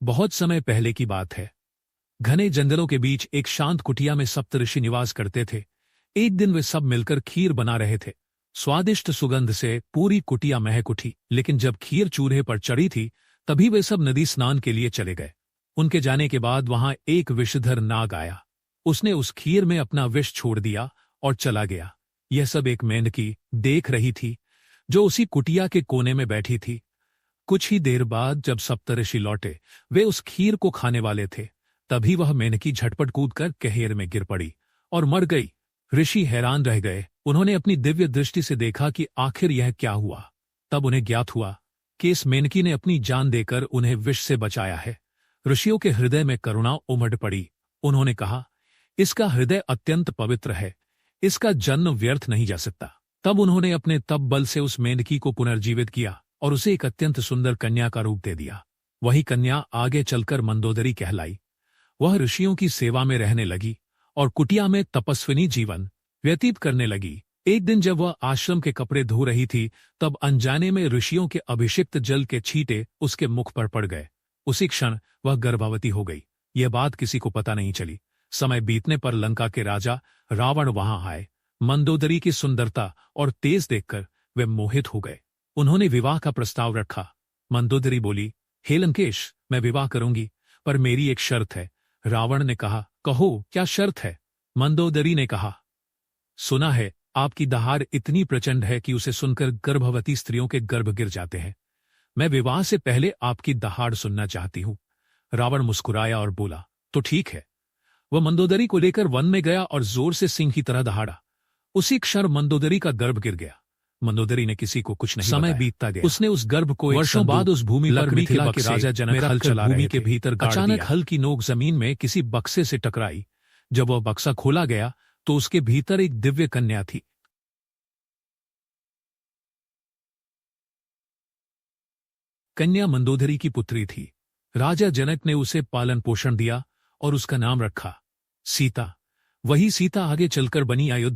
बहुत समय पहले की बात है। घने जंगलों के बीच एक शांत कुटिया में सप्तऋषि निवास करते थे। एक दिन वे सब मिलकर खीर बना रहे थे। स्वादिष्ट सुगंध से पूरी कुटिया महक उठी, लेकिन जब खीर चूल्हे पर चढ़ी थी, तभी वे सब नदी स्नान के लिए चले गए। उनके जाने के बाद वहां एक विषधर नाग आया। उसने उस खीर में अपना विष छोड़ दिया और चला गया। यह सब एक मेंढकी देख रही थी, जो उसी कुटिया के कोने में बैठी थी। कुछ ही देर बाद जब सप्तऋषि लौटे, वे उस खीर को खाने वाले थे। तभी वह मेंढकी झटपट कूदकर कहेर में गिर पड़ी और मर गई। ऋषि हैरान रह गए। उन्होंने अपनी दिव्य दृष्टि से देखा कि आखिर यह क्या हुआ। तब उन्हें ज्ञात हुआ कि इस मेंढकी ने अपनी जान देकर उन्हें विष से बचाया है। ऋषियों के हृदय में करुणा उमड़ पड़ी। उन्होंने कहा, इसका हृदय अत्यंत पवित्र है, इसका जन्म व्यर्थ नहीं जा सकता। तब उन्होंने अपने तप बल से उस मेंढकी को पुनर्जीवित किया और उसे एक अत्यंत सुंदर कन्या का रूप दे दिया। वही कन्या आगे चलकर मंदोदरी कहलाई। वह ऋषियों की सेवा में रहने लगी और कुटिया में तपस्विनी जीवन व्यतीत करने लगी। एक दिन जब वह आश्रम के कपड़े धो रही थी, तब अनजाने में ऋषियों के अभिषिक्त जल के छींटे उसके मुख पर पड़ गए। उसी क्षण वह गर्भवती हो गई। यह बात किसी को पता नहीं चली। समय बीतने पर लंका के राजा रावण वहां आए। मंदोदरी की सुंदरता और तेज देखकर वे मोहित हो गए। उन्होंने विवाह का प्रस्ताव रखा। मंदोदरी बोली, हे लंकेश, मैं विवाह करूंगी, पर मेरी एक शर्त है। रावण ने कहा, कहो क्या शर्त है? मंदोदरी ने कहा, सुना है आपकी दहाड़ इतनी प्रचंड है कि उसे सुनकर गर्भवती स्त्रियों के गर्भ गिर जाते हैं। मैं विवाह से पहले आपकी दहाड़ सुनना चाहती हूं। रावण मुस्कुराया और बोला, तो ठीक है। वह मंदोदरी को लेकर वन में गया और जोर से सिंह की तरह दहाड़ा। उसी क्षण मंदोदरी का गर्भ गिर गया। मंदोदरी ने किसी को कुछ नहीं बताया। समय बीतता गया। उसने उस गर्भ को वर्षों बाद उस भूमि पर मिथिला के राजा जनक हल चला भूमि के भीतर अचानक हल की नोक जमीन में किसी बक्से से टकराई। जब वह बक्सा खोला गया तो उसके भीतर एक दिव्य कन्या थी। कन्या मंदोदरी की पुत्री थी। राजा जनक ने उसे पालन पोषण दिया और उसका नाम रखा सीता। वही सीता आगे चलकर बनी अयोध्या।